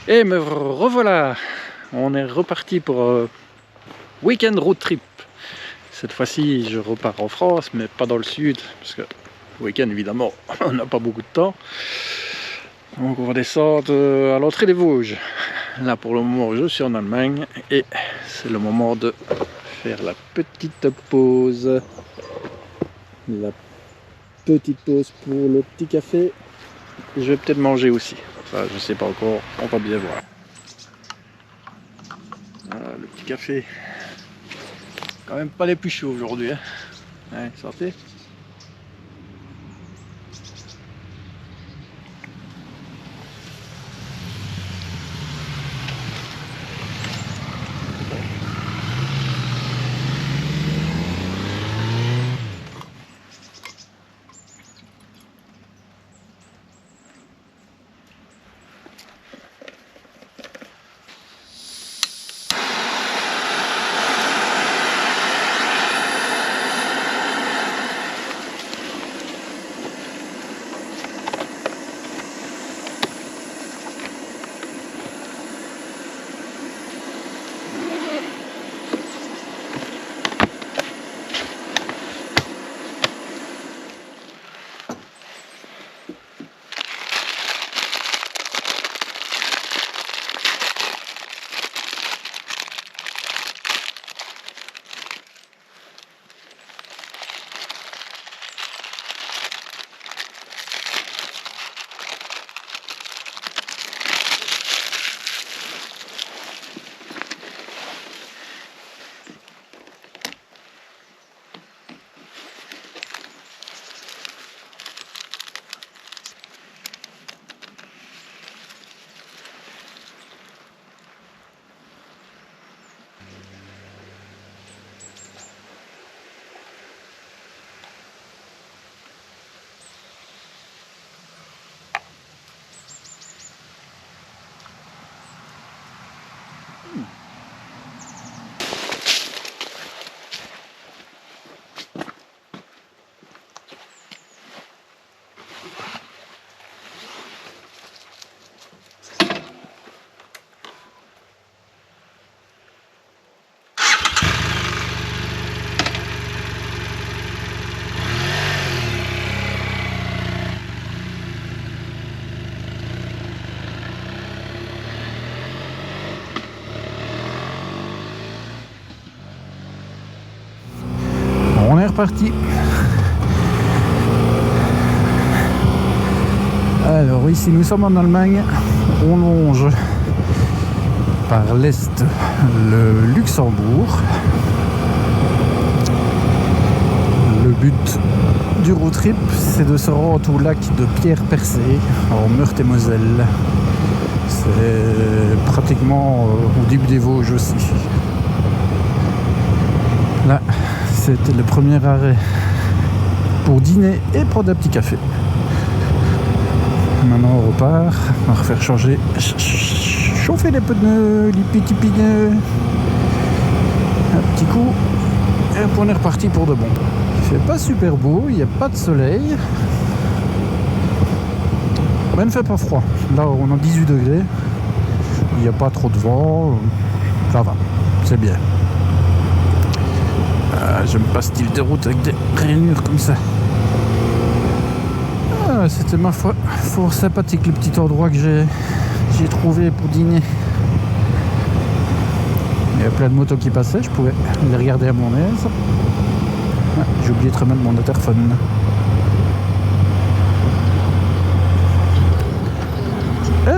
Et me revoilà. On est reparti pour week-end road trip. Cette fois-ci, je repars en France, mais pas dans le sud, parce que le week-end, évidemment, on n'a pas beaucoup de temps. Donc on va descendre à l'entrée des Vosges. Là, pour le moment, je suis en Allemagne et c'est le moment de faire la petite pause. La petite pause pour le petit café. Je vais peut-être manger aussi. Ça, je sais pas encore, on va bien voir. Voilà, le petit café. Quand même pas les plus chauds aujourd'hui. Hein. Allez, sortez. On est reparti. Alors ici nous sommes en Allemagne, on longe par l'est le Luxembourg. Le but du road trip, c'est de se rendre au lac de Pierre-Percé en Meurthe-et-Moselle. C'est pratiquement au début des Vosges aussi. Là, c'était le premier arrêt pour dîner et prendre un petit café. Maintenant on repart, on va refaire chauffer les pneus, les petits pneus. Un petit coup, et on est reparti pour de bon. Il fait pas super beau, il n'y a pas de soleil. Mais il ne fait pas froid. Là on a 18 degrés, il n'y a pas trop de vent, ça va, c'est bien. J'aime pas ce style de route avec des rainures comme ça. C'était ma foi fort sympathique le petit endroit que j'ai trouvé pour dîner. Il y avait plein de motos qui passaient, je pouvais les regarder à mon aise. J'ai oublié de remettre mon interphone.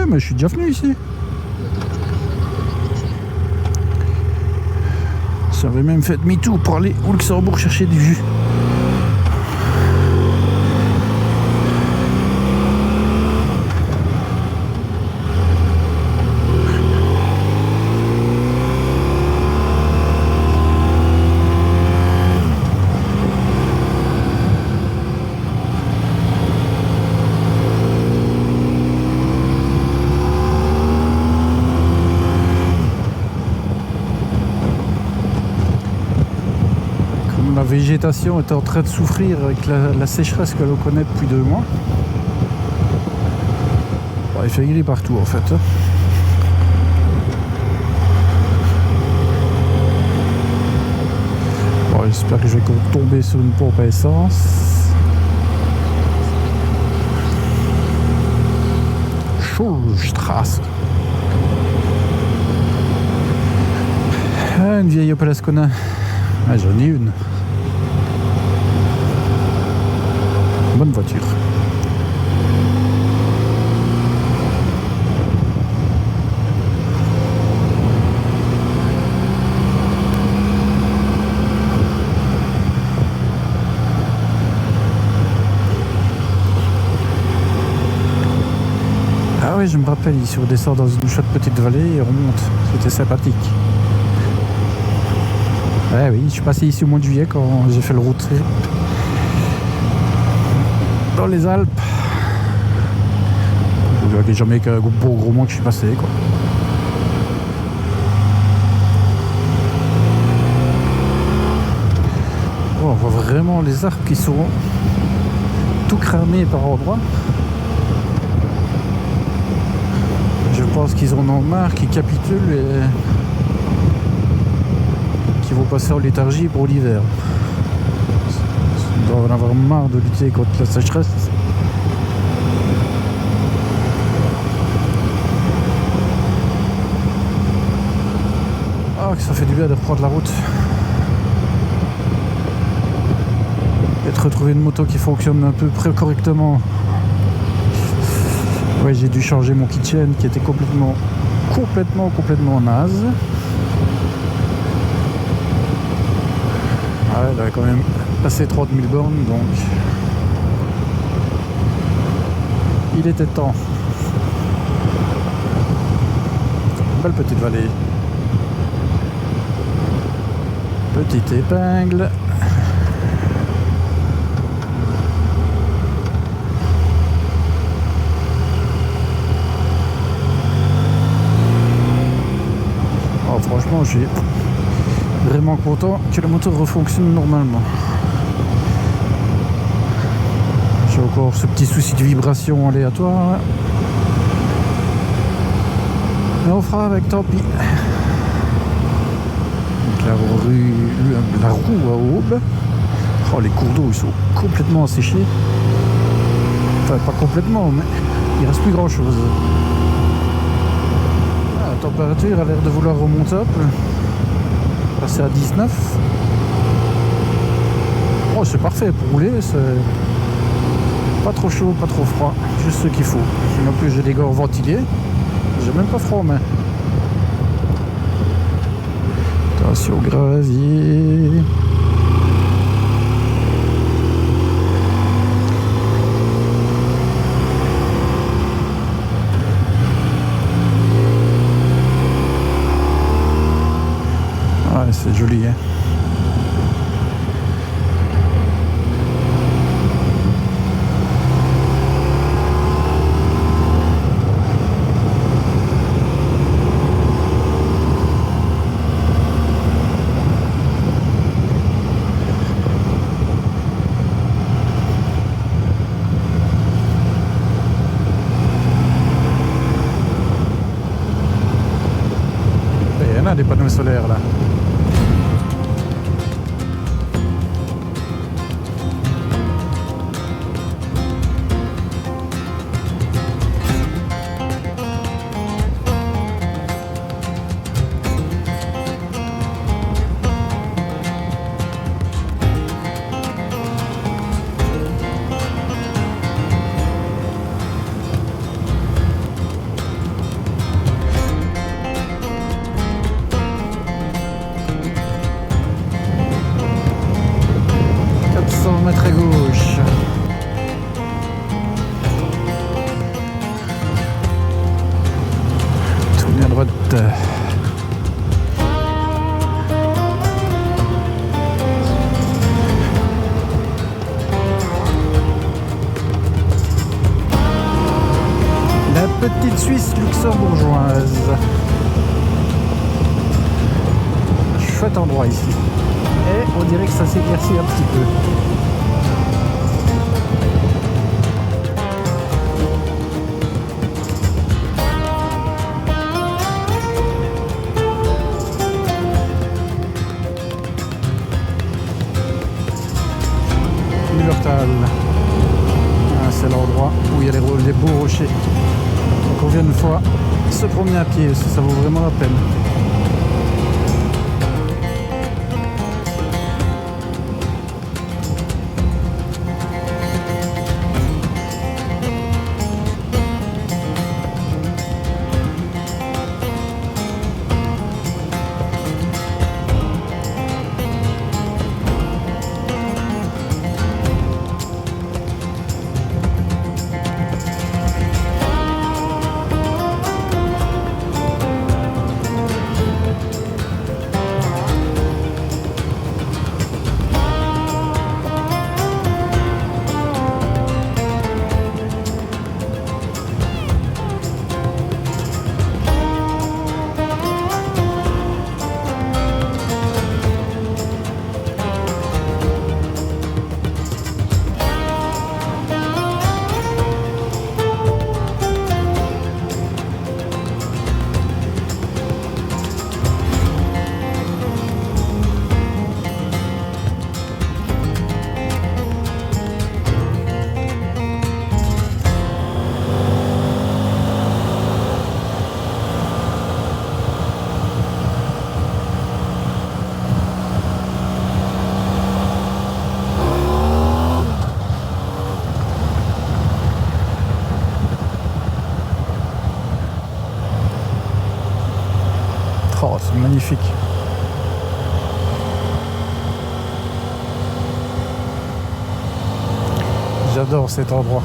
Mais je suis déjà venu ici. J'avais même fait demi-tour pour aller au Luxembourg chercher du jus. La végétation est en train de souffrir avec la sécheresse que l'on connaît depuis 2 mois. Bon, il fait gris partout en fait. J'espère que je vais tomber sur une pompe à essence. Schulstrasse. Ah, une vieille Opel Ascona. Ah, j'en ai une. Bonne voiture. Ah oui, je me rappelle, ici on descend dans une chouette petite vallée et on remonte. C'était sympathique. Ouais, oui, je suis passé ici au mois de juillet quand j'ai fait le road trip dans les Alpes. Il n'y a jamais qu'un beau gros mois que je suis passé, quoi. Oh, on voit vraiment les arbres qui sont tout cramés par endroits. Je pense qu'ils en ont marre, qu'ils capitulent et qu'ils vont passer en léthargie pour l'hiver. Ils doivent en avoir marre de lutter contre la sécheresse. Ah, que ça fait du bien de reprendre la route. Et de retrouver une moto qui fonctionne un peu près correctement. Ouais, j'ai dû changer mon kitchen qui était complètement naze. Ah ouais, il avait quand même passé 30 000 bornes, donc il était temps. Belle petite vallée. Petite épingle. Oh, franchement, je suis vraiment content que le moteur refonctionne normalement. J'ai encore ce petit souci de vibration aléatoire. Mais on fera avec, tant pis. La roue à aube. Oh, les cours d'eau ils sont complètement asséchés. Enfin, pas complètement, mais il reste plus grand chose. Ah, la température a l'air de vouloir remonter up. Passer à 19. Oh, c'est parfait pour rouler. C'est pas trop chaud, pas trop froid. Juste ce qu'il faut. En plus, j'ai des gants ventilés. J'ai même pas froid, mais. Attention au gravier. Ouais, c'est joli, hein. Des panneaux solaires là. Mètres à gauche. Tournez à droite. La petite Suisse luxembourgeoise. Chouette endroit ici. Et on dirait que ça s'éclaircit un petit peu. rochers. Donc on vient une fois se promener à pied, ça vaut vraiment la peine. Oh, c'est magnifique. J'adore cet endroit.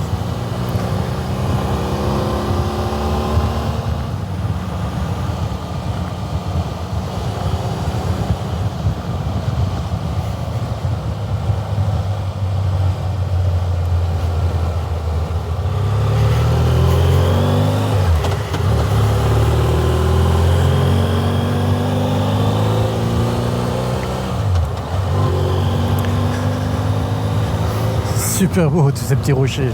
Super beau tous ces petits rochers là.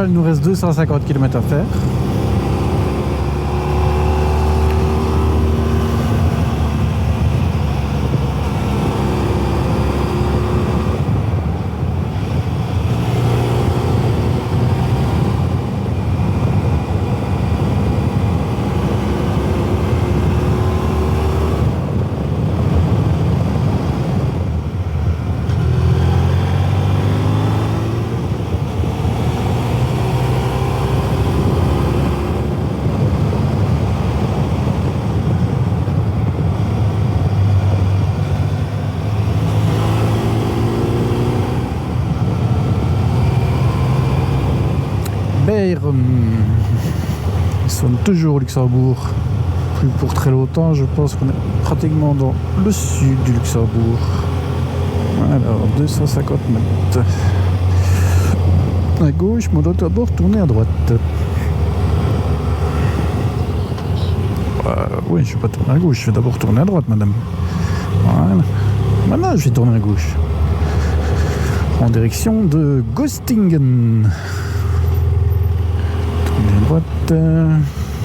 Il nous reste 250 km à faire. Ils sont toujours au Luxembourg. Plus pour très longtemps, je pense qu'on est pratiquement dans le sud du Luxembourg. Alors, 250 mètres. À gauche, mais on doit d'abord tourner à droite. Oui, je ne vais pas tourner à gauche, je vais d'abord tourner à droite, madame. Voilà. Maintenant, je vais tourner à gauche. En direction de Gostingen. Droite,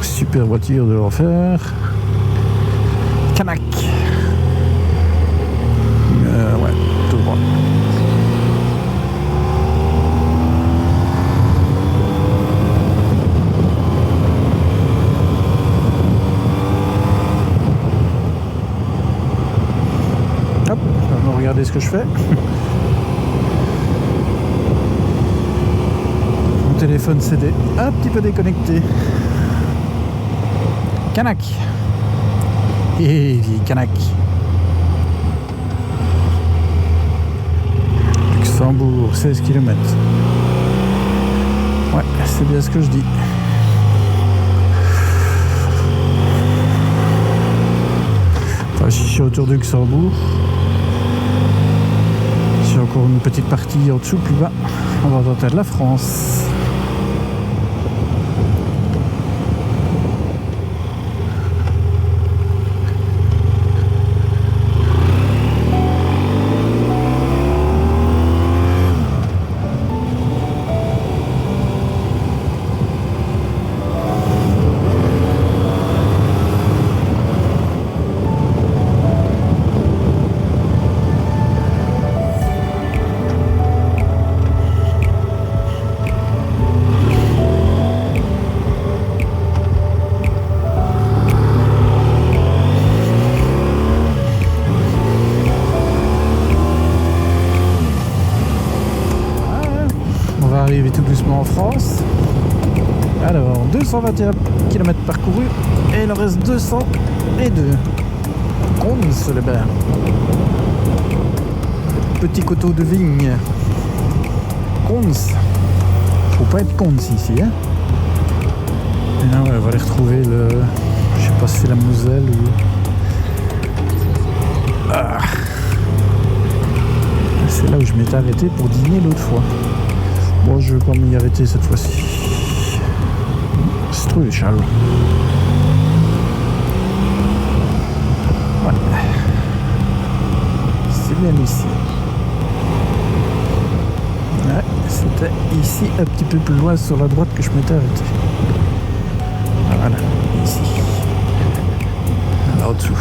super voiture de l'enfer. Canac. Ouais, tout droit. Hop, on va regarder ce que je fais. Téléphone CD un petit peu déconnecté. Canac. Et Canac. Luxembourg, 16 km. Ouais, c'est bien ce que je dis. Enfin, je suis autour de Luxembourg. J'ai encore une petite partie en dessous, plus bas. On va tenter de la France. doucement en France. Alors, 221 km parcourus et il en reste 202. Cons, les bains. Petit coteau de vigne. Cons. Faut pas être cons ici, hein. Et là, ouais, on va aller retrouver le... Je sais pas si c'est la Moselle ou... Ah. C'est là où je m'étais arrêté pour dîner l'autre fois. Bon, je vais pas m'y arrêter cette fois-ci. C'est trop les châles. Ouais. C'est bien ici. Ouais, c'était ici un petit peu plus loin sur la droite que je m'étais arrêté. Voilà, ici. Là au-dessous.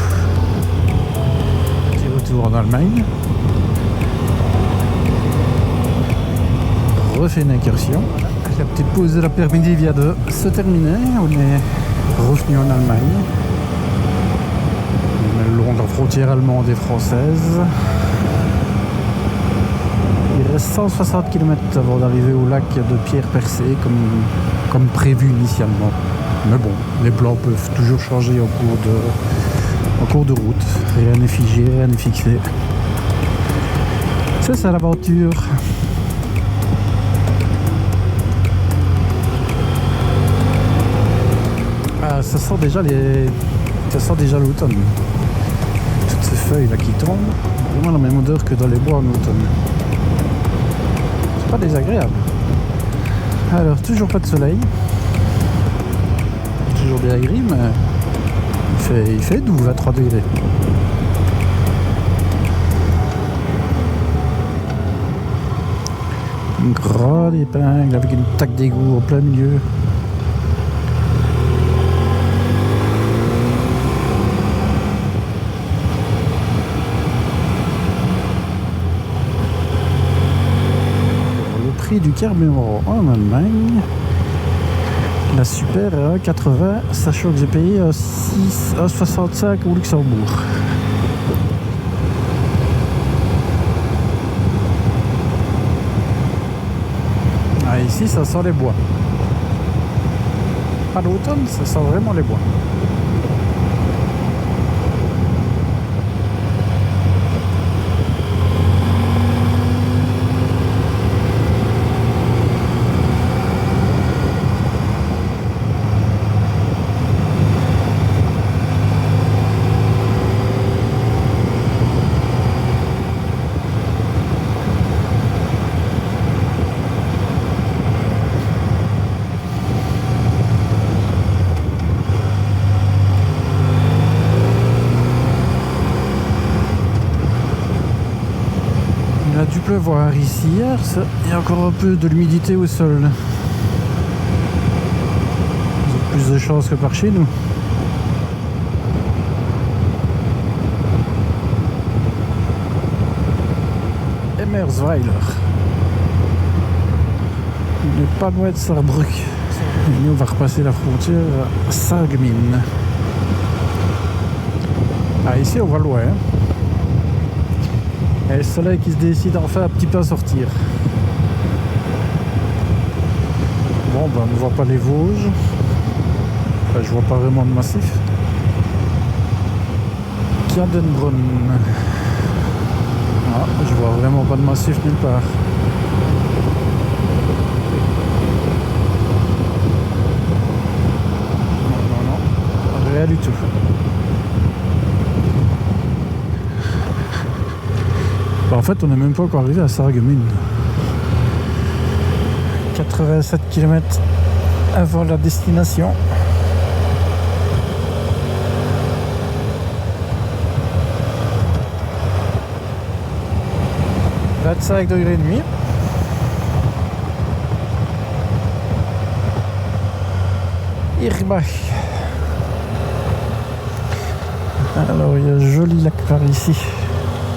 Petit retour en Allemagne. Refait une incursion. La petite pause de l'après-midi vient de se terminer. On est revenu en Allemagne. On est le long de la frontière allemande et française. Il reste 160 km avant d'arriver au lac de Pierre Percé comme prévu initialement. Mais bon, les plans peuvent toujours changer en cours de route. Rien n'est figé, rien n'est fixé. C'est ça l'aventure. Ah, ça sent déjà l'automne. Toutes ces feuilles là qui tombent, vraiment la même odeur que dans les bois en automne. C'est pas désagréable. Alors toujours pas de soleil. Toujours bien gris, mais il fait doux, 23 degrés. Une grande épingle avec une taque d'égout en plein milieu. Le prix du carburant en Allemagne. La super à 80, sachant que j'ai payé à 65 au Luxembourg. Ah, ici ça sent les bois. À l'automne, ça sent vraiment les bois. Il a dû pleuvoir ici hier, il y a encore un peu de l'humidité au sol. Ils ont plus de chance que par chez nous. Emmersweiler. On n'est pas loin de Saarbrück. Et nous on va repasser la frontière à Sarreguemines. Ah, ici on va loin. Et le soleil qui se décide enfin un petit peu à sortir. Bon, ben on ne voit pas les Vosges. Enfin, je vois pas vraiment de massif. Kjadenbrunn. Ah, je vois vraiment pas de massif nulle part. Non, rien du tout. En fait, on n'est même pas encore arrivé à Sarreguemines. 87 km avant la destination. « 25 degrés et demi. Irbach. Alors, il y a un joli lac par ici.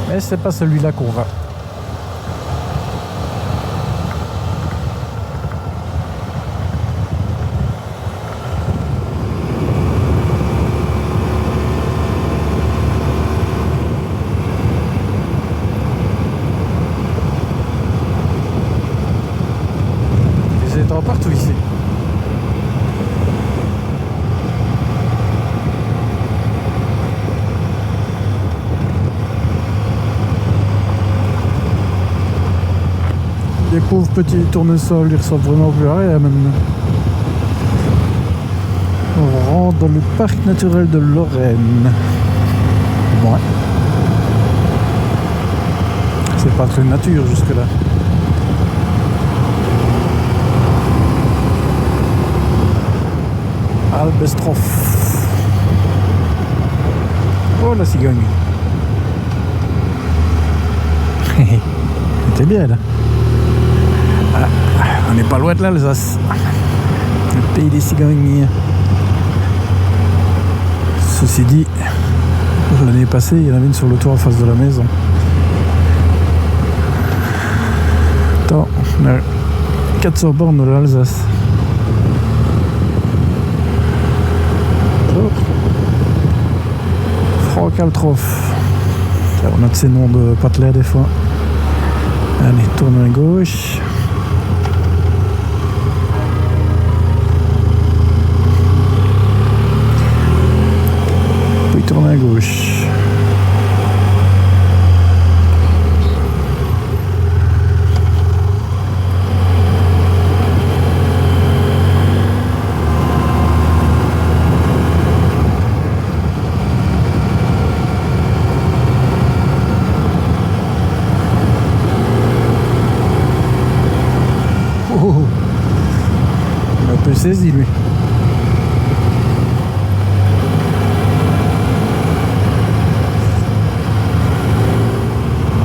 Mais c'est pas celui-là qu'on va. Les pauvres petits tournesols, ils ressemblent vraiment plus à rien maintenant. On rentre dans le parc naturel de Lorraine. Ouais. C'est pas très nature jusque-là. Albestroff. Oh la cigogne. C'était bien là. Ah, on n'est pas loin de l'Alsace. Le pays des cigognes. Ceci dit, l'année passée, il y en avait une sur le toit en face de la maison. Attends, on a 400 bornes de l'Alsace. Franck Altroff. On a de ces noms de patelers des fois. Allez, tourne à gauche. Puis tourne à gauche. Un peu saisi lui.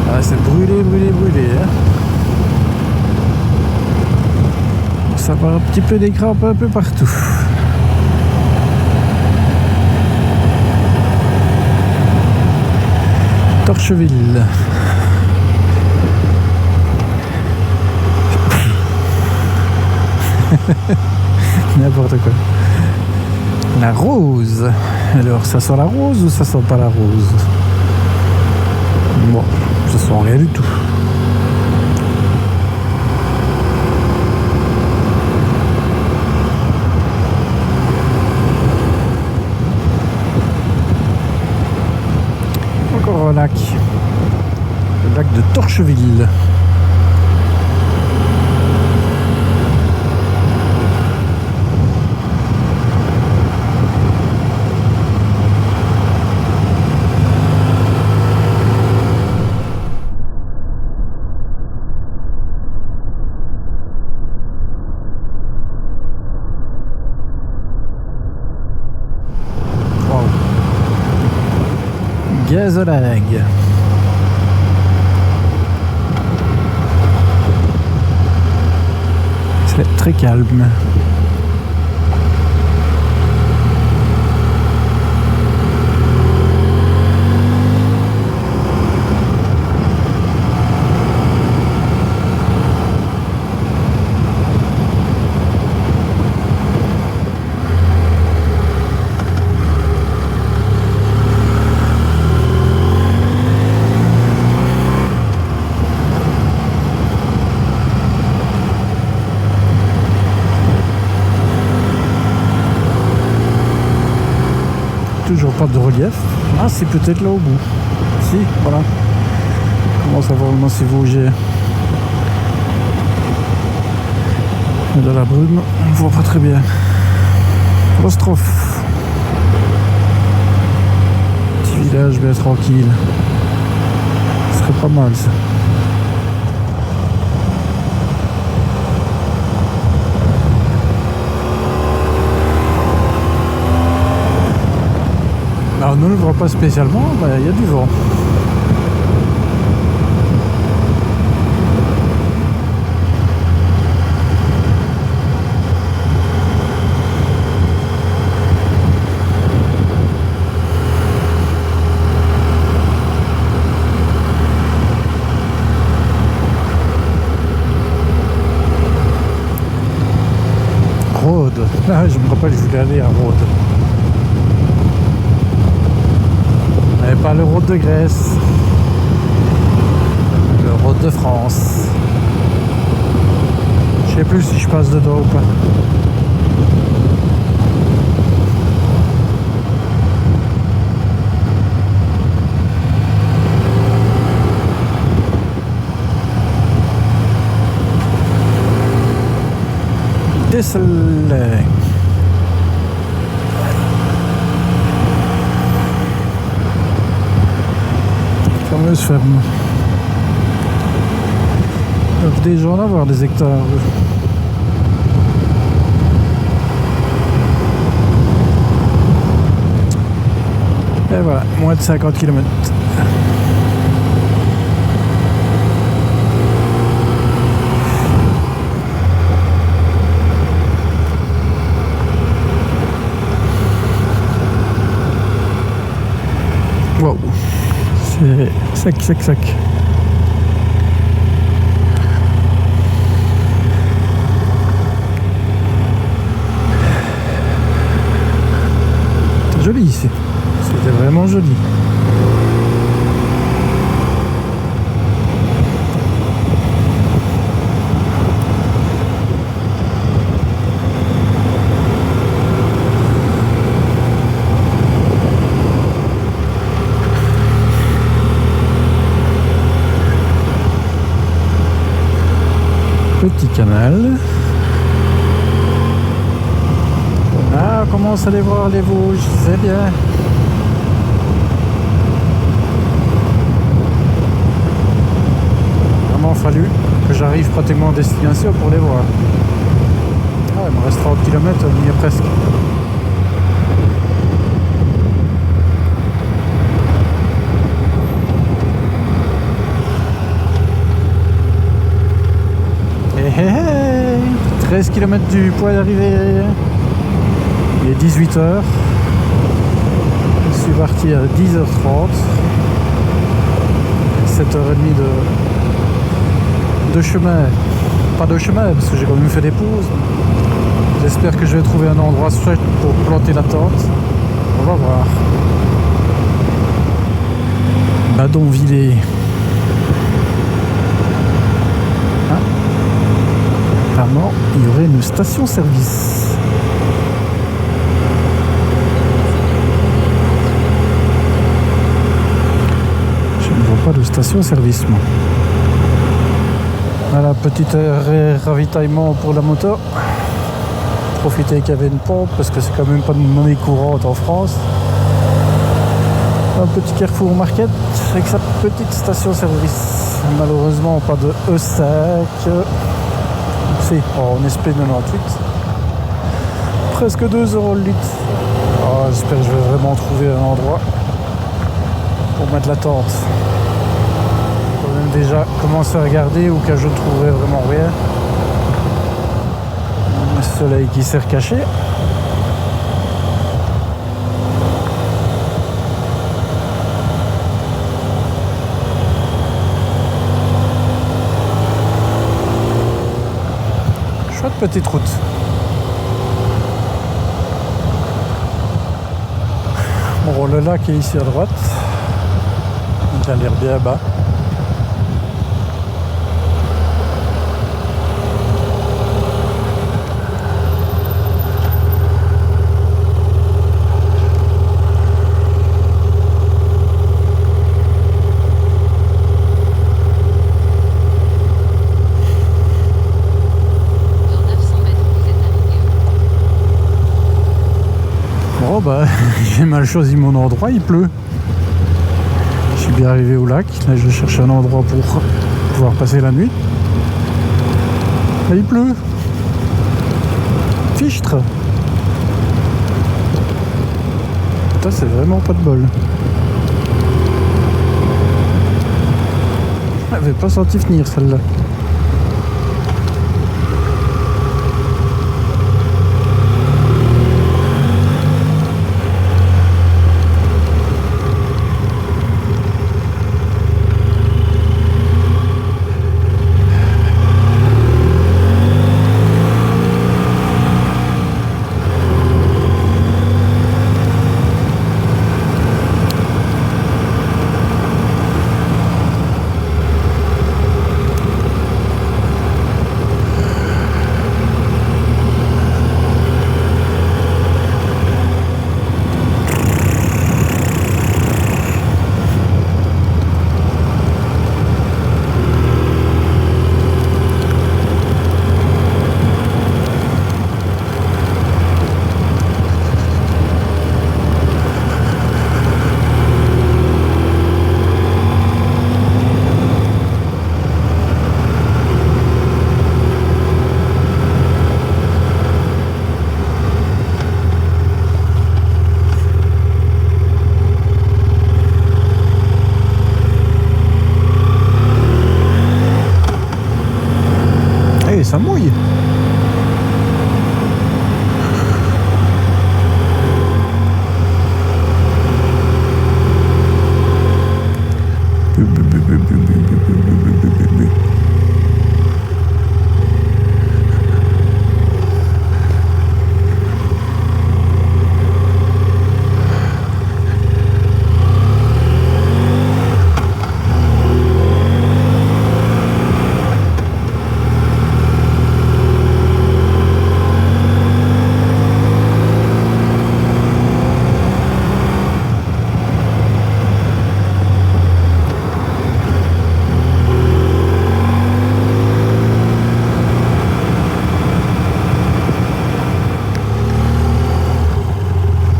Ah, c'est brûlé. Hein. Ça part un petit peu des crampes un peu partout. Torcheville. N'importe quoi. La rose. Alors, ça sent la rose ou ça sent pas la rose? Bon, ça sent rien du tout. Encore un lac. Le lac de Torcheville. Gazolag. C'est très calme. Toujours pas de relief. Ah, c'est peut-être là au bout. Si, voilà. On commence à voir le massif Vosgien. Et dans la brume, on ne voit pas très bien. Rostrophe. Petit village bien tranquille. Ce serait pas mal ça. Alors, on ne le voit pas spécialement, mais il y a du vent. Rhodes. Ah, je me rappelle, je voulais aller à Rhodes. Mais pas le Rhodes de Grèce, le Rhodes de France. Je sais plus si je passe dedans ou pas. Tessel. Fameuse ferme. Ils doivent déjà en avoir des hectares. Et voilà, moins de 50 km. Wow, c'est sec. C'est joli ici. C'était vraiment joli. Petit canal. Ah, on commence à les voir les Vosges, c'est bien. Vraiment fallu que j'arrive pratiquement en destination pour les voir. Ah, il me reste 30 km, on y est presque. Hey, 13 km du point d'arrivée. Il est 18h. Je suis parti à 10h30. 7h30 de chemin. Pas de chemin parce que j'ai quand même fait des pauses. J'espère que je vais trouver un endroit chouette pour planter la tente. On va voir. Badonvillers. Apparemment, il y aurait une station-service. Je ne vois pas de station-service, moi. Voilà, petit ravitaillement pour la moto. Profiter qu'il y avait une pompe, parce que c'est quand même pas une monnaie courante en France. Un petit Carrefour Market avec sa petite station-service. Malheureusement, pas de E5. En SP98, presque 2 € le litre. Oh, j'espère que je vais vraiment trouver un endroit pour mettre la tente. J'ai quand même déjà commencé à regarder au cas où je ne trouverai vraiment rien. Le soleil qui s'est recaché. Petite route. Bon, le lac est ici à droite. Il a l'air bien bas. J'ai mal choisi mon endroit, il pleut. Je suis bien arrivé au lac. Là, je cherche un endroit pour pouvoir passer la nuit. Là, il pleut. Fichtre. Ça, c'est vraiment pas de bol. Je l'avais pas senti venir celle-là. ça mouille.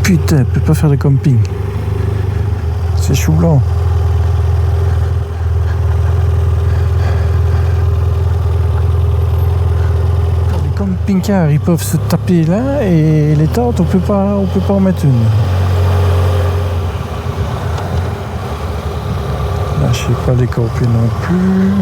Putain, elle peut pas faire de camping. C'est chou blanc. Les camping-cars, ils peuvent se taper là et les tentes, on peut pas en mettre une. Là, je sais pas les camper non plus.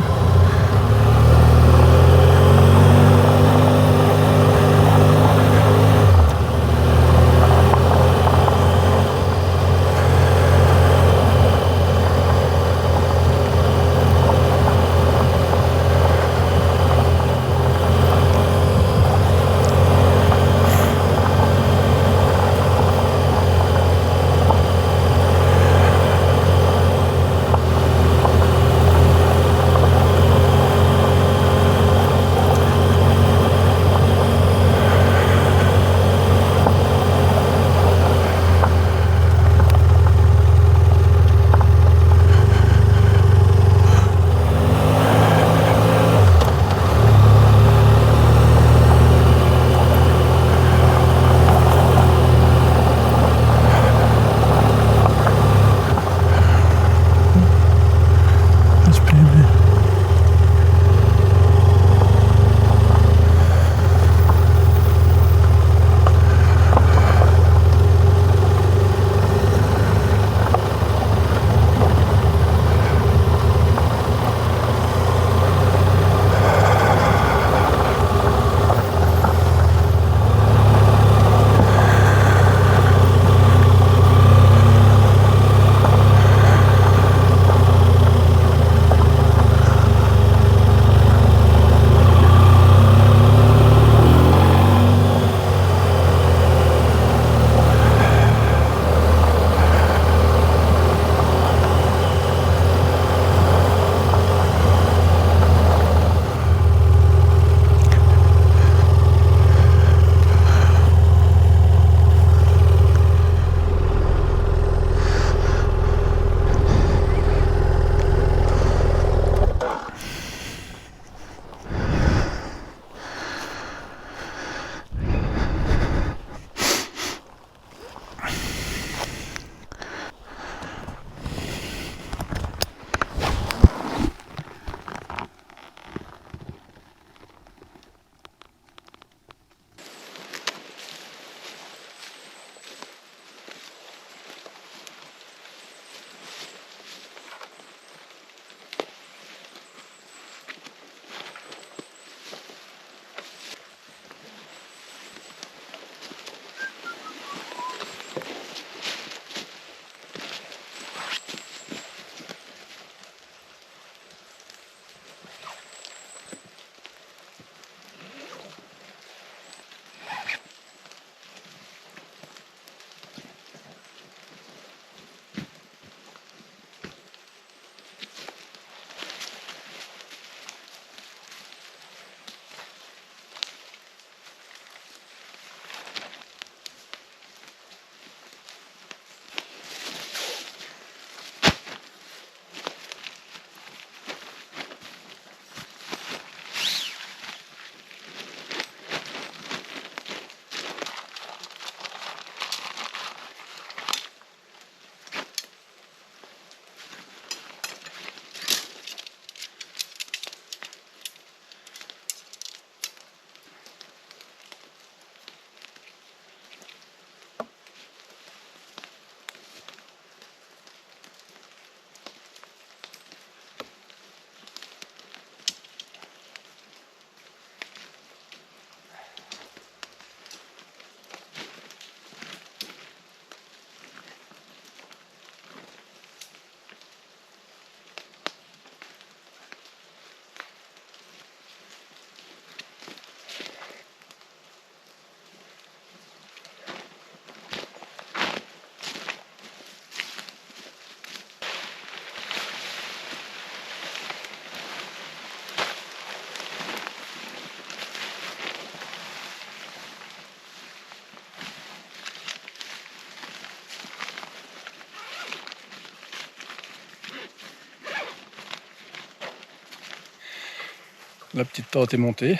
La petite tente est montée,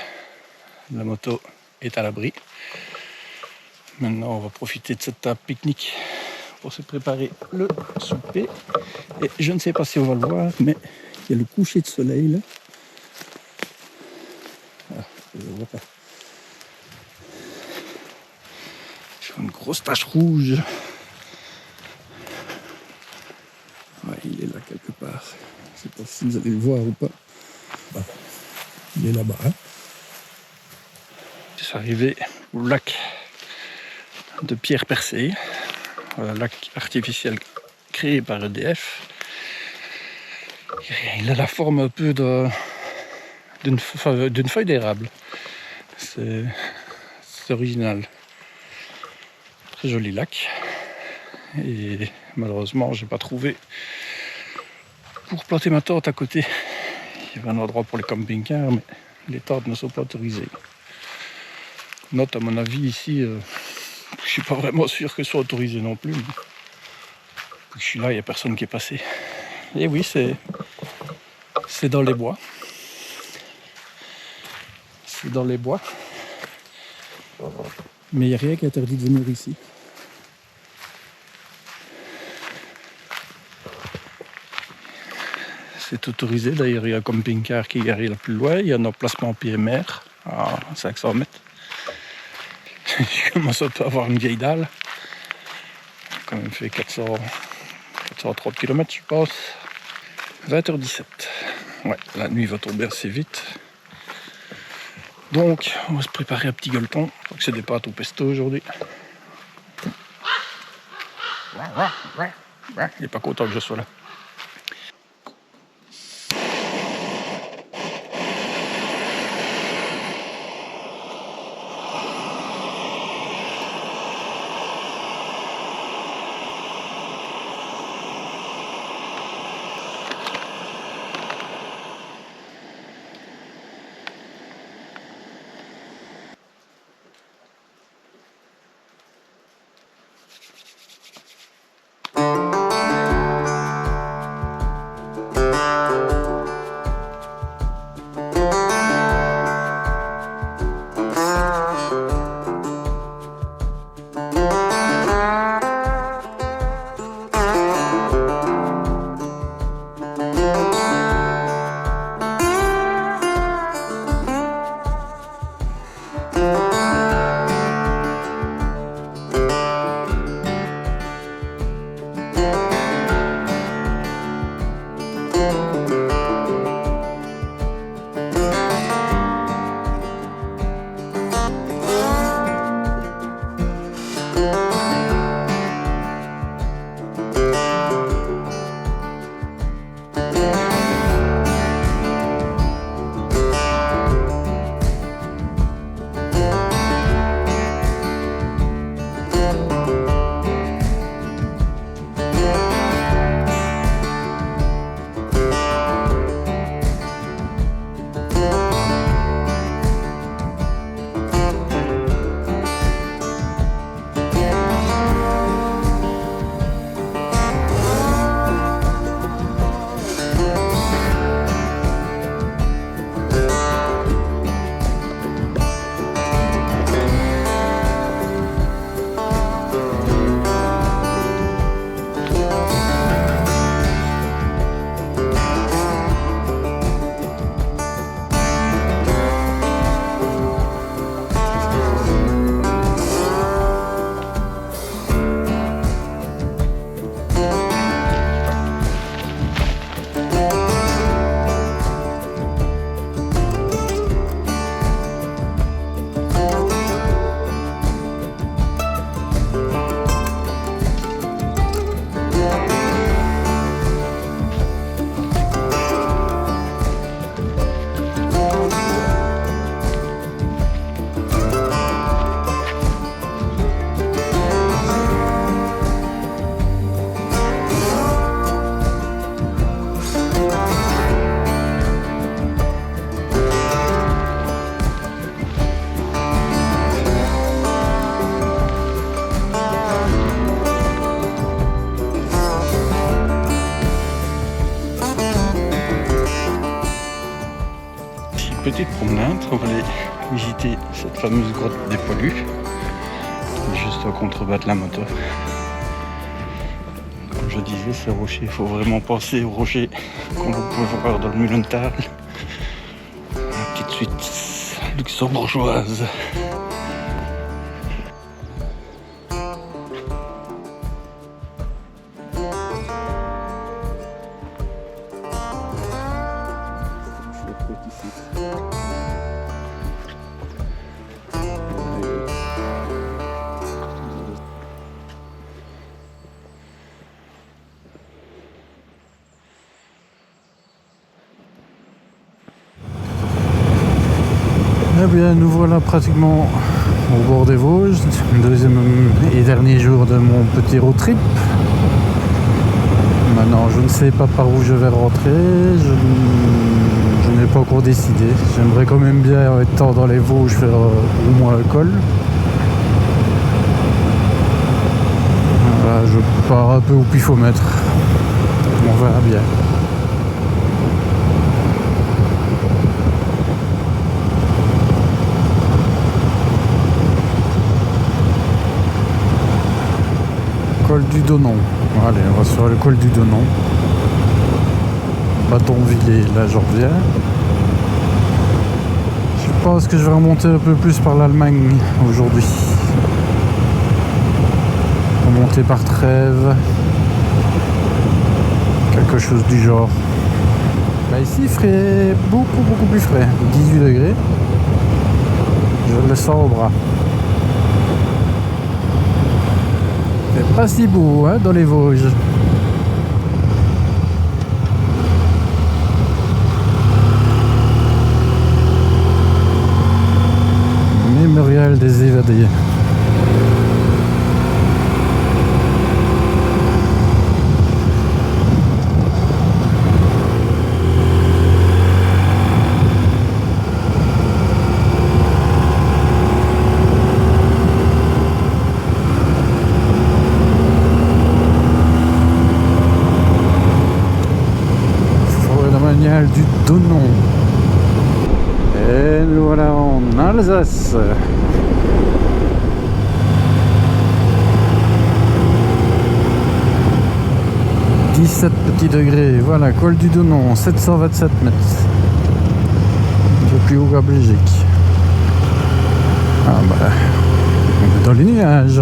la moto est à l'abri. Maintenant, on va profiter de cette table pique-nique pour se préparer le souper. Et je ne sais pas si on va le voir, mais il y a le coucher de soleil là. Ah, je ne vois pas. Je vois une grosse tache rouge. Ouais, il est là quelque part. Je ne sais pas si vous allez le voir ou pas. Bah, il est là-bas. Hein. Je suis arrivé au lac de Pierre Percé, un lac artificiel créé par EDF. Il a la forme un peu d'une feuille d'érable. C'est original. Très joli lac. Et malheureusement, j'ai pas trouvé pour planter ma tente à côté. Il y avait un endroit pour les camping-cars, mais les tentes ne sont pas autorisées. Note, à mon avis, ici, je suis pas vraiment sûr que ce soit autorisé non plus. Depuis que je suis là, il n'y a personne qui est passé. Et oui, c'est dans les bois. C'est dans les bois. Mais il n'y a rien qui interdit de venir ici. C'est autorisé. D'ailleurs, il y a un camping-car qui est garé là plus loin. Il y a un emplacement PMR à 500 mètres. Je commence un peu à avoir une vieille dalle. J'ai quand même fait 430 km, je pense. 20h17. Ouais, la nuit va tomber assez vite. Donc, on va se préparer un petit gueuleton. Je crois que c'est des pâtes au pesto aujourd'hui. Il n'est pas content que je sois là. petite promenade. On va aller visiter cette fameuse grotte des Poilus, juste au contrebas de la moto. Comme je disais, ces rochers, il faut vraiment penser aux rochers qu'on peut voir dans le Muhlental. La petite suite luxembourgeoise. Eh bien, nous voilà pratiquement au bord des Vosges, deuxième et dernier jour de mon petit road trip. Maintenant, je ne sais pas par où je vais rentrer, je n'ai pas encore décidé. J'aimerais quand même bien, étant dans les Vosges, faire au moins un col. Voilà, je pars un peu au pifomètre. On verra bien. Col du Donon. Allez, on va sur le col du Donon. Bâtonville, là j'en reviens. Je pense que je vais remonter un peu plus par l'Allemagne aujourd'hui. Remonter par Trèves. Quelque chose du genre. Bah ici il ferait beaucoup plus frais. 18 degrés. Je le sens au bras. C'est pas si beau hein, dans les Vosges. Mémorial des évadés. Du Donon. Et nous voilà en Alsace. « 17 petits degrés, voilà, col du Donon, 727 mètres. Le plus haut qu'à Belgique. Ah bah, on est dans les nuages.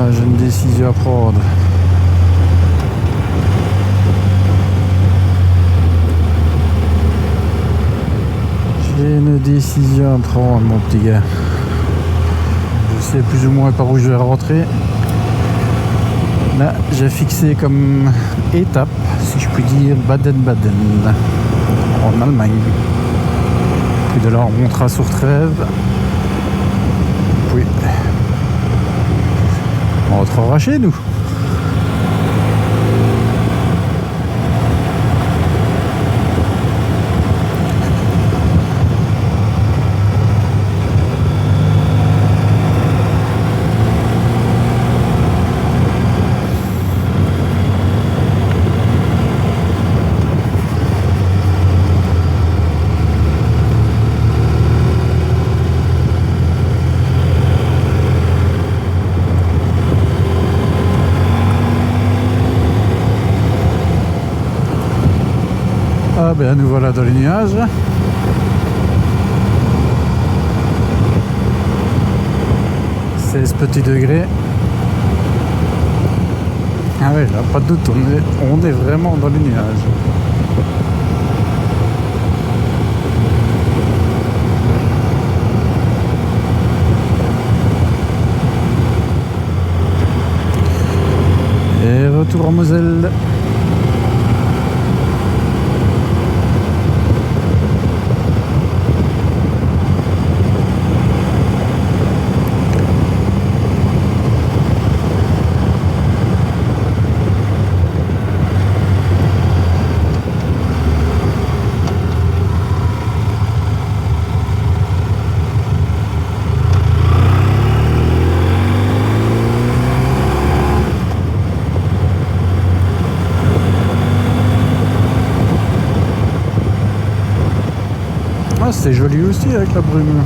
J'ai une décision à prendre. J'ai une décision à prendre, mon petit gars. Je sais plus ou moins par où je vais rentrer. Là, j'ai fixé comme étape, si je puis dire, Baden-Baden, en Allemagne. Puis de là, on montera sur Trèves. Puis on rentrera chez nous. Ah ben nous voilà dans les nuages. « 16 petits degrés. » Ah ouais, là, pas de doute, on est vraiment dans les nuages. Et retour en Moselle. Ah, c'est joli aussi avec la brume.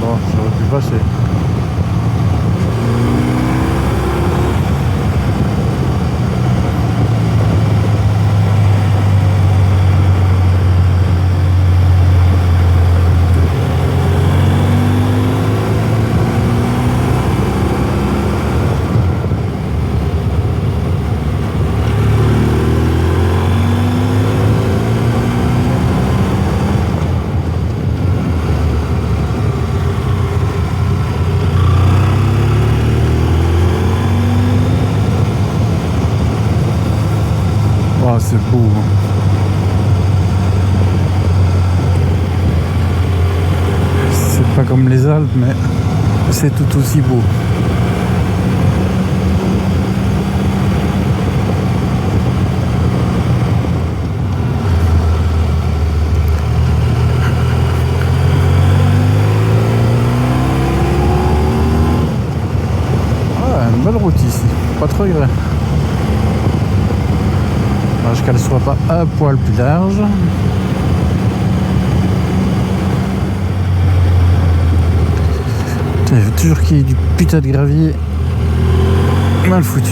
Bon, j'aurais pu passer. Oh, c'est beau. C'est pas comme les Alpes, mais c'est tout aussi beau. Ah, une belle route ici, pas trop regret. Qu'elle soit pas un poil plus large. Il faut toujours qu'il y ait du putain de gravier mal foutu.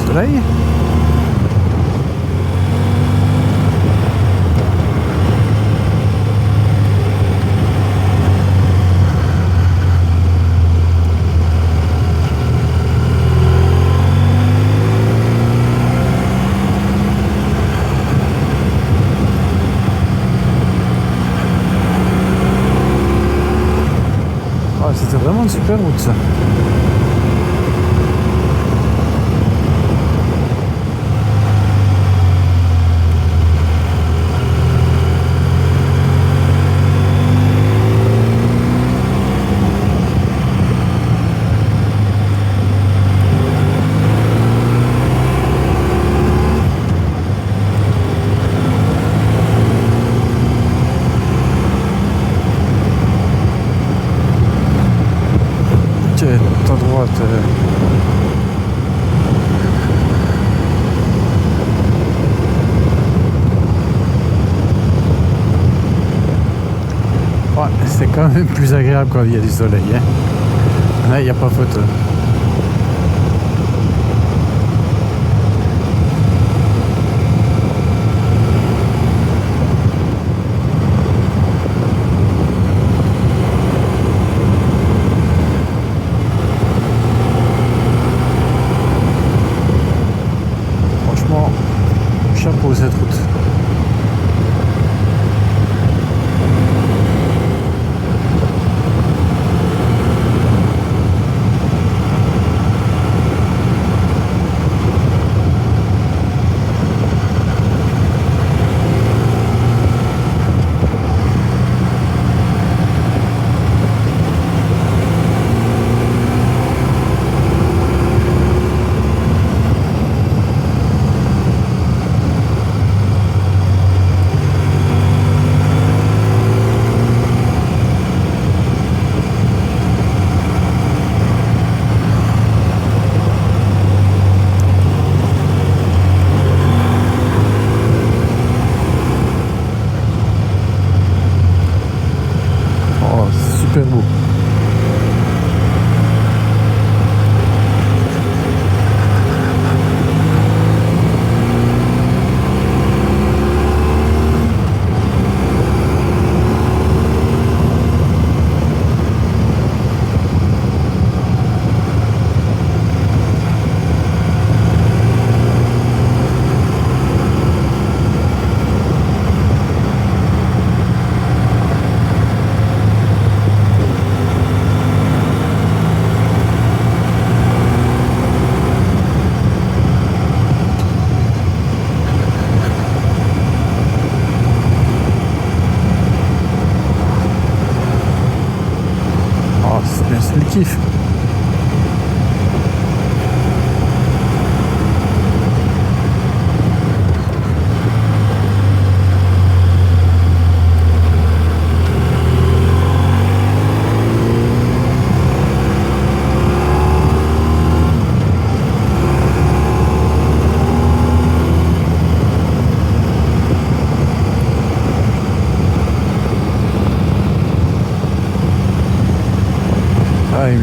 Soleil. Ah, c'était vraiment une super route ça. Ok, à droite. Ouais, c'est quand même plus agréable quand il y a du soleil. Hein. Là, il n'y a pas photo. Franchement, chapeau cette route.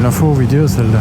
l'info vidéo celle-là.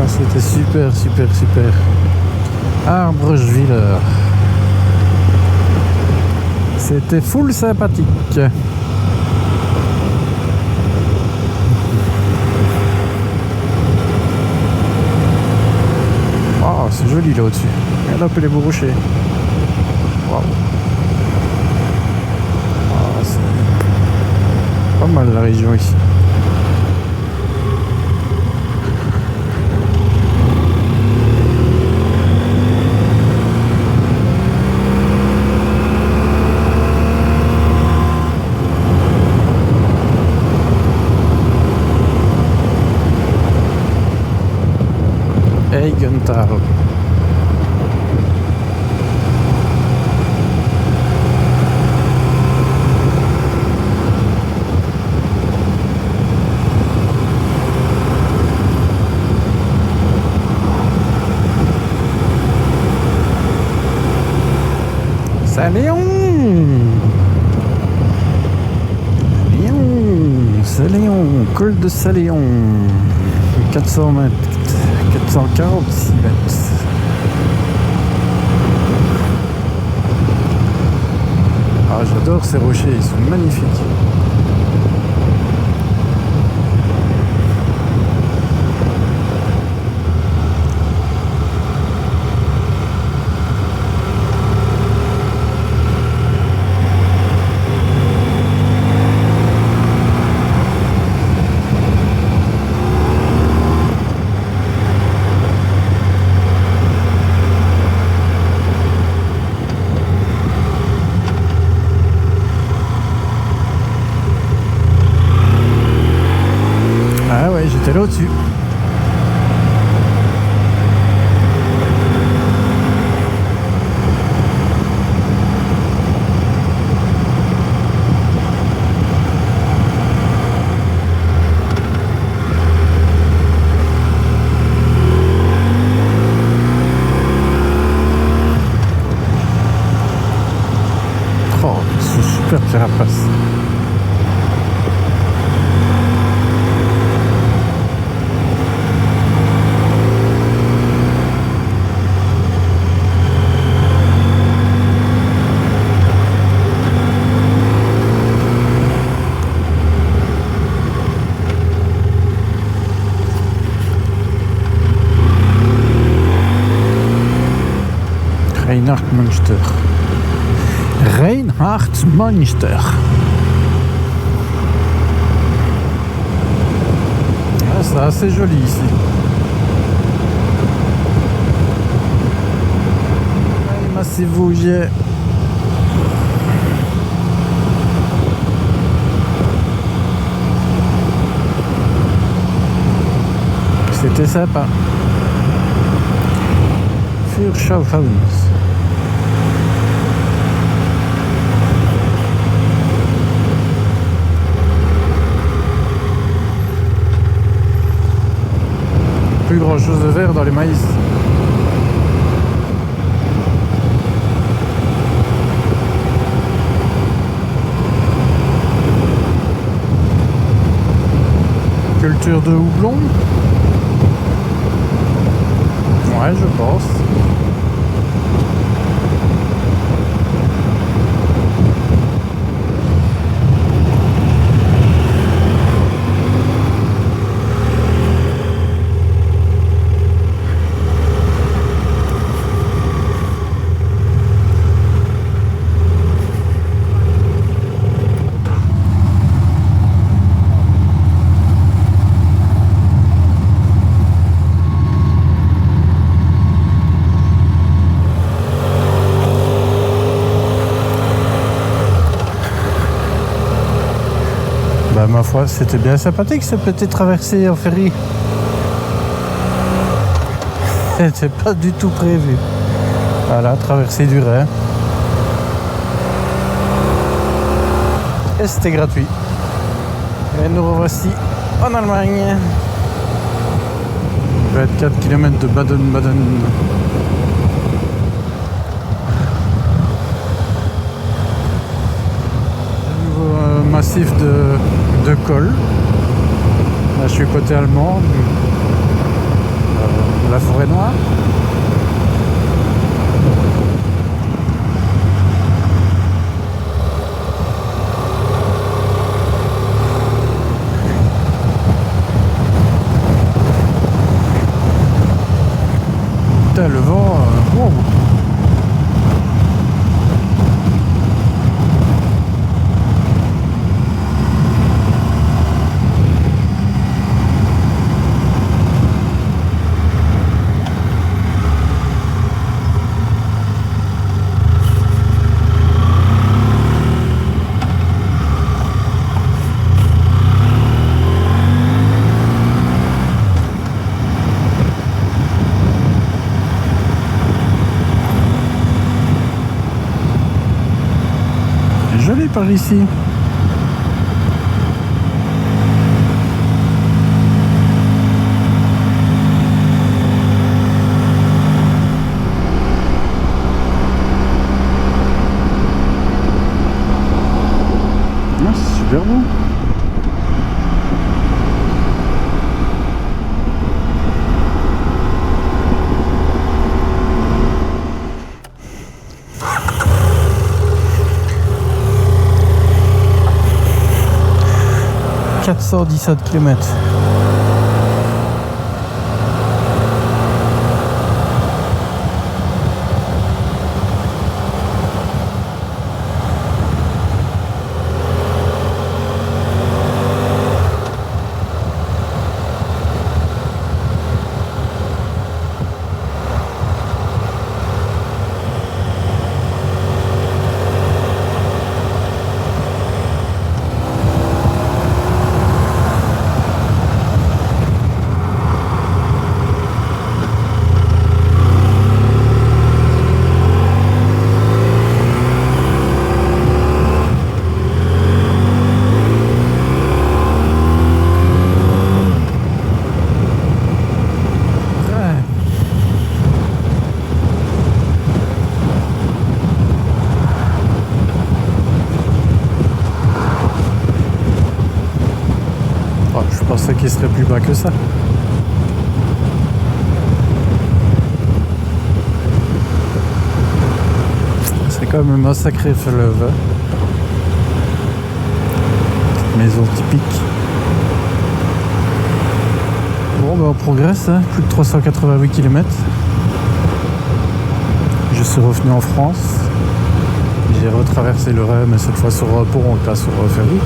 C'était super, super, super. Arbrecht-Willer. C'était full sympathique. Oh, c'est joli là au-dessus. Regarde un peu les beaux rochers. Wow. Oh, c'est pas mal la région ici. Eigenthal. Saléon. Saléon, col de Saléon. 400 mètres. 446 mètres. Ah, j'adore ces rochers, ils sont magnifiques. J'étais là au-dessus. Oh, c'est super carapace. Reinhard Münster. Reinhard Münster. Ah, c'est assez joli ici. Allez, Massif Vosgier. C'était sympa. Für Schaufhaus. Plus grand chose de vert dans les maïs. Culture de houblon. Ouais, je pense. fois. C'était bien sympathique cette petite traversée en ferry. C'était pas du tout prévu. Voilà, traversée du Rhin. Et c'était gratuit. Et nous revoici en Allemagne. 24 km de Baden-Baden. Nouveau massif de col. Là je suis côté allemand. La forêt noire. Putain, le vent, wow. Joli par ici. Ah, c'est super beau. « 417 km. Je pensais qu'il serait plus bas que ça. C'est quand même un sacré fleuve. Maison typique. Bon, ben on progresse, hein. Plus de 388 km. Je suis revenu en France. J'ai retraversé le Rhin, mais cette fois sur un pont, on passe sur un ferry.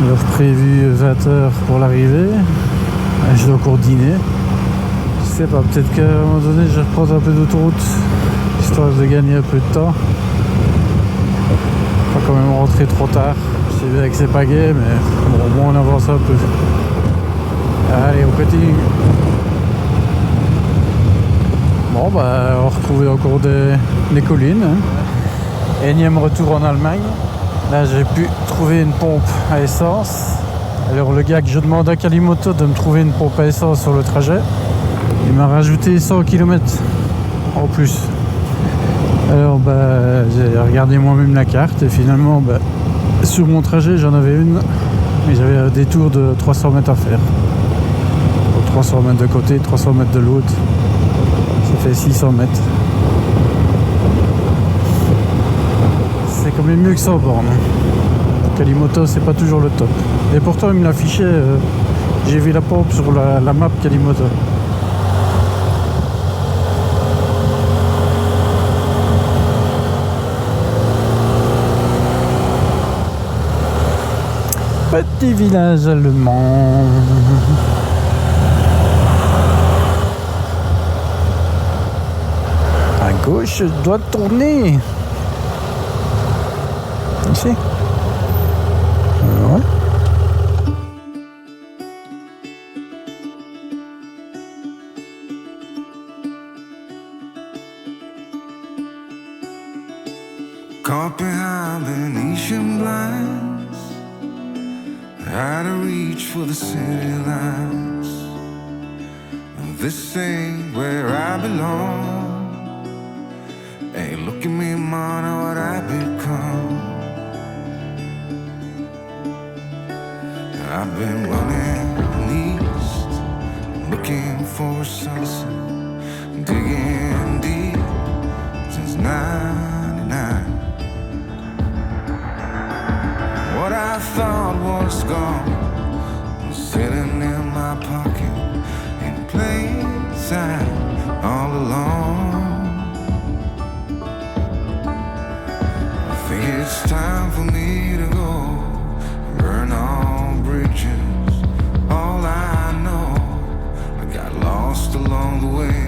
L'heure prévue 20h pour l'arrivée. Je dois encore dîner. Je sais pas, peut-être qu'à un moment donné je vais reprendre un peu d'autoroute histoire de gagner un peu de temps. Pas quand même rentrer trop tard. Je sais bien que c'est pas gai, mais bon, au moins on avance un peu. Allez, on continue. Bon, bah on va retrouver encore des collines. Hein. Énième retour en Allemagne. Là j'ai pu trouver une pompe à essence. Alors le gars que je demande à Calimoto de me trouver une pompe à essence sur le trajet, il m'a rajouté 100 km en plus. Alors bah j'ai regardé moi-même la carte et finalement bah, sur mon trajet j'en avais une, mais j'avais un détour de 300 mètres à faire. 300 mètres de côté, 300 mètres de l'autre, ça fait 600 mètres. C'est quand même mieux que 100 bornes. Calimoto, c'est pas toujours le top. Et pourtant, il me l'affichait. J'ai vu la pompe sur la map Calimoto. Petit village allemand. À gauche, je dois tourner. Ici. Ouais. out of reach for the city lights. This ain't where I belong. Hey, look at me, man, what I've become. I've been running east, looking for a sunset, digging deep since '99. What I thought was gone was sitting in my pocket in plain sight all along. I think it's time for me to go, burn all bridges. All I know, I got lost along the way,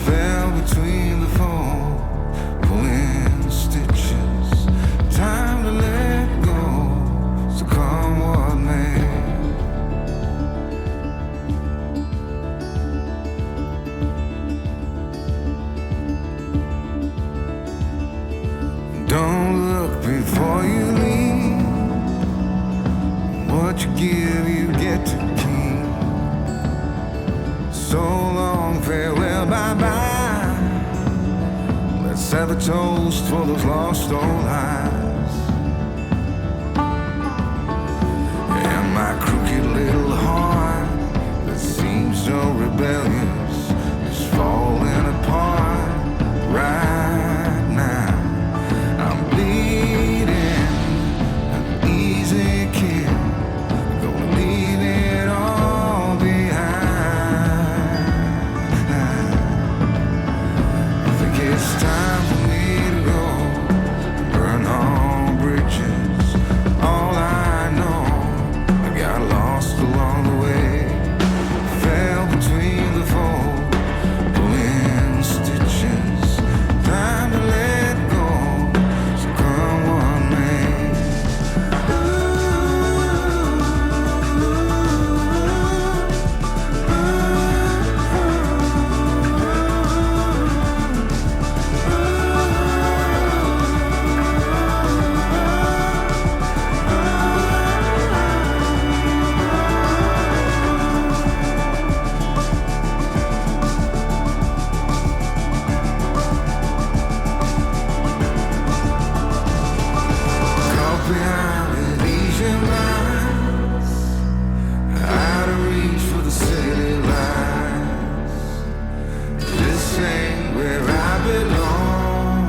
fell between the foam, pulling stitches. Time to let go, so come what may. Don't look before you leave. What you give, you get to keep. So long, farewell, bye-bye. Let's have a toast for those lost old eyes. And my crooked little heart that seems so rebellious is falling apart right now. I'm bleeding, an easy kid, gonna leave it all behind. I think it's time for me to go, burn all bridges. All I know, I got lost along the way, fell between the fold, pulling stitches. Time to let go, so come what may. Caught behind Elysian lines, out of reach for the city lights. This ain't where I belong.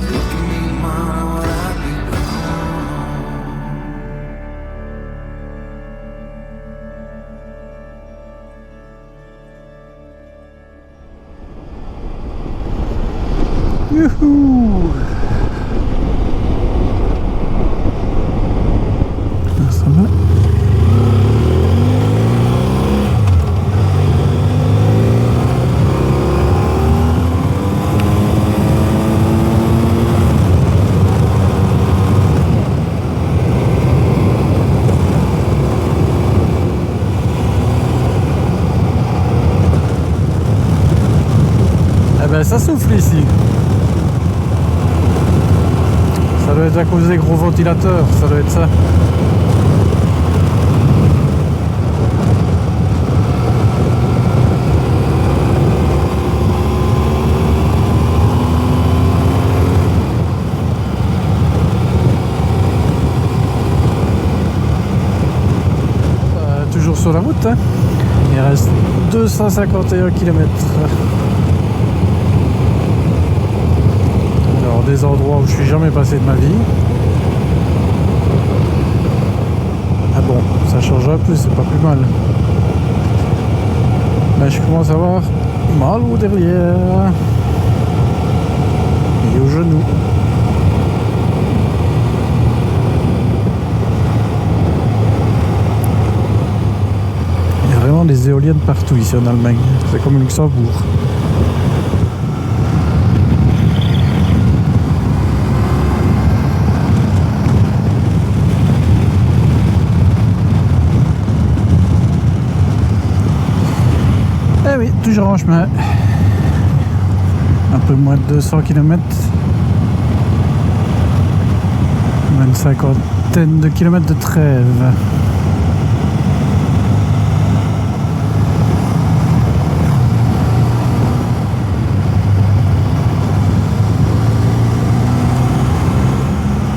Look at me, mama, what I've become. Youhou! Ah, ça va. Eh ben ça souffle ici. Ça doit être à cause des gros ventilateurs, ça doit être ça. Toujours sur la route, hein. Il reste 251 km. Alors des endroits où je suis jamais passé de ma vie. Ah bon, ça change un peu, c'est pas plus mal. Mais je commence à avoir mal au derrière et au genou. Il y a vraiment des éoliennes partout ici en Allemagne. C'est comme au Luxembourg. Eh oui, toujours en chemin. Un peu moins de 200 km. Même 50 vingtaine de kilomètres de trêve.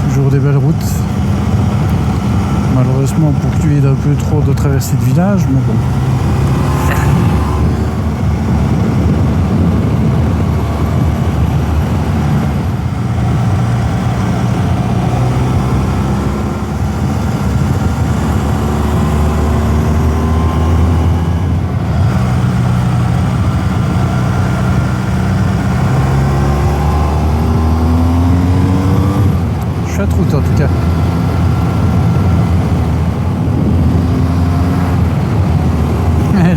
Toujours des belles routes. Malheureusement pour qu'il y ait un peu trop de traversées de village, mais bon. Chouette route en tout cas.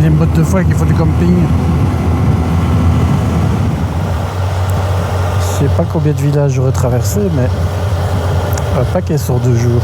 Les modes de foi qui font du camping. Je sais pas combien de villages j'aurais traversé, mais un paquet sur 2 jours.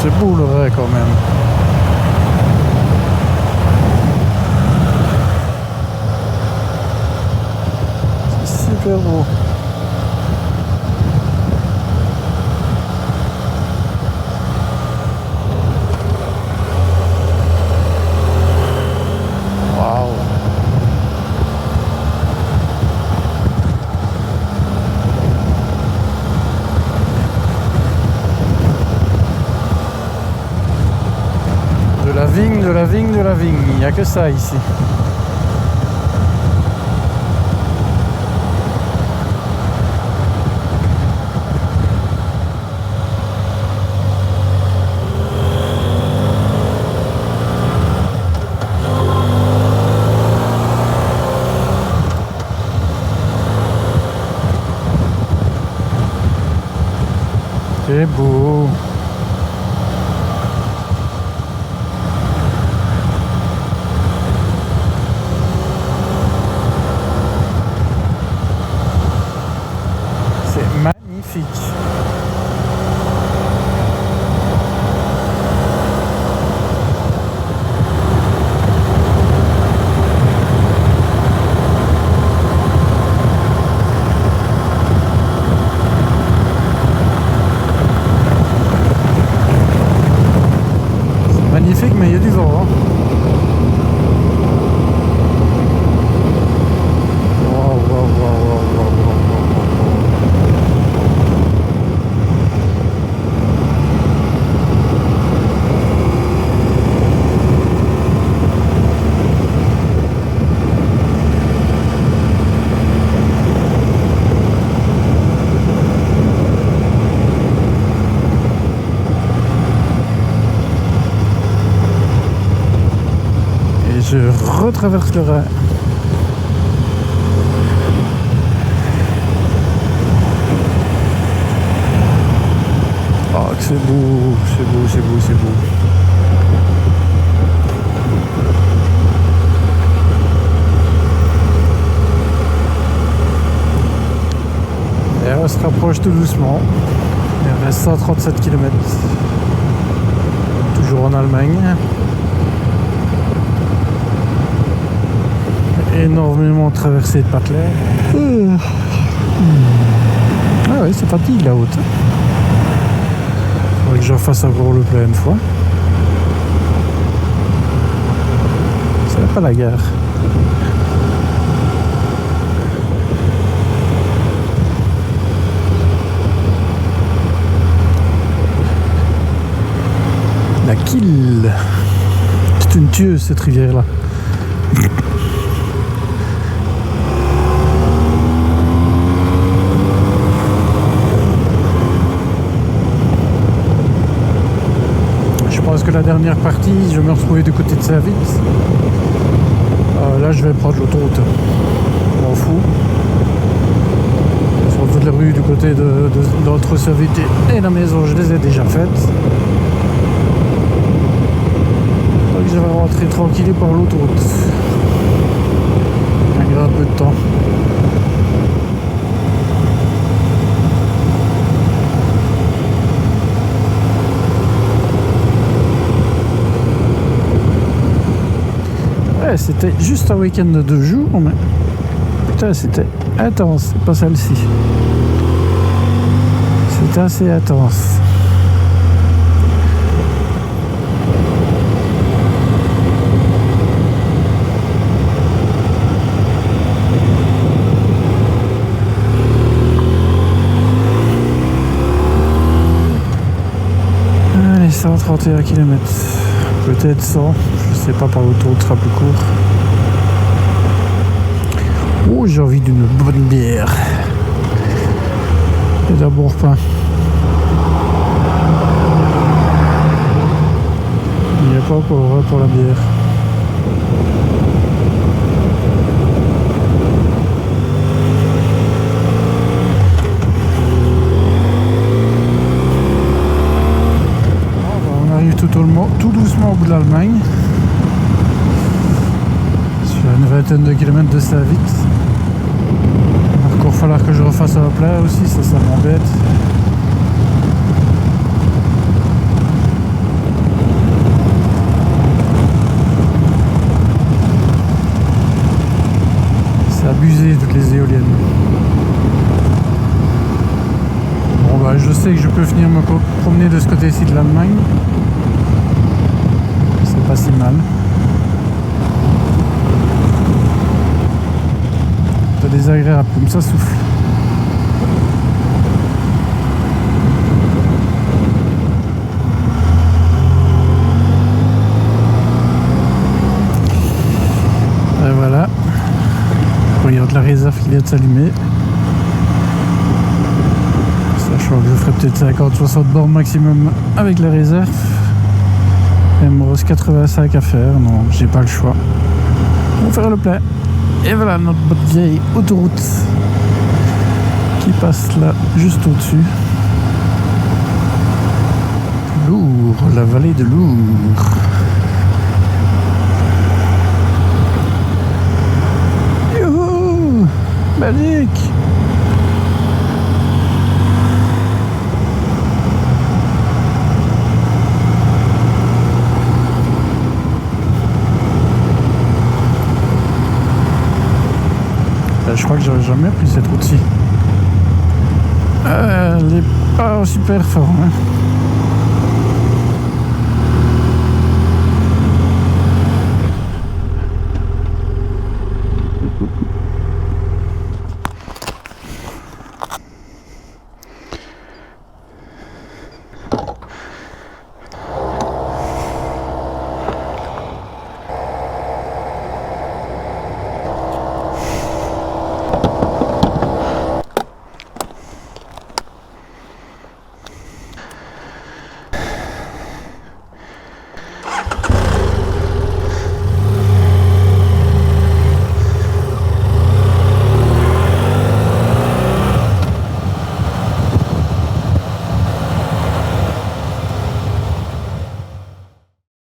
C'est beau le Ray quand même. C'est super beau. Waouh. De la vigne, de la vigne, de la vigne. Il n'y a que ça ici. C'est beau. C'est magnifique. Magnifique, mais il y a du vent. Hein. Wow, wow, wow, wow, wow, je retraverse le Rhin. Oh, que c'est beau, c'est beau, c'est beau, c'est beau. Et on se rapproche tout doucement. Il reste 137 km. Toujours en Allemagne. Énormément traversé de patelins. Ah oui, c'est fatigue la haute. Faudrait que je refasse encore le plein une fois. C'est pas la gare. La tranquille. C'est une tueuse cette rivière là. Je pense que la dernière partie, je vais me retrouver du côté de Saint-Vite. Là, je vais prendre l'autoroute. Je m'en fous. Sur toutes les rues du côté d'entre Saint-Vite et la maison, je les ai déjà faites. Donc je vais rentrer tranquille par l'autoroute. Il y a un peu de temps. Ouais, c'était juste un week-end de 2 jours, mais putain, c'était intense, c'est pas celle-ci. C'était assez intense. Allez, 131 km. Peut-être 100, je sais pas, par l'autoroute sera plus court. Oh, j'ai envie d'une bonne bière. Et d'un bon repas. Il n'y a pas encore pour la bière. On arrive tout doucement au bout de l'Allemagne. Sur une vingtaine de kilomètres de Saint-Vite. Il va encore falloir que je refasse un plat aussi, ça m'embête. C'est abusé toutes les éoliennes. Bon bah je sais que je peux venir me promener de ce côté-ci de l'Allemagne. C'est pas si mal. C'est désagréable comme ça souffle. Et voilà. Regarde la réserve qui vient de s'allumer. Sachant que je ferai peut-être 50-60 bornes maximum avec la réserve. Il me reste 85 à faire, non, j'ai pas le choix. On va faire le plein. Et voilà notre bonne vieille autoroute qui passe là, juste au-dessus. Lourd, la vallée de Lourd. Youhou, magique. Je crois que j'aurais jamais pris cette route-ci. Elle n'est pas super forte. Hein.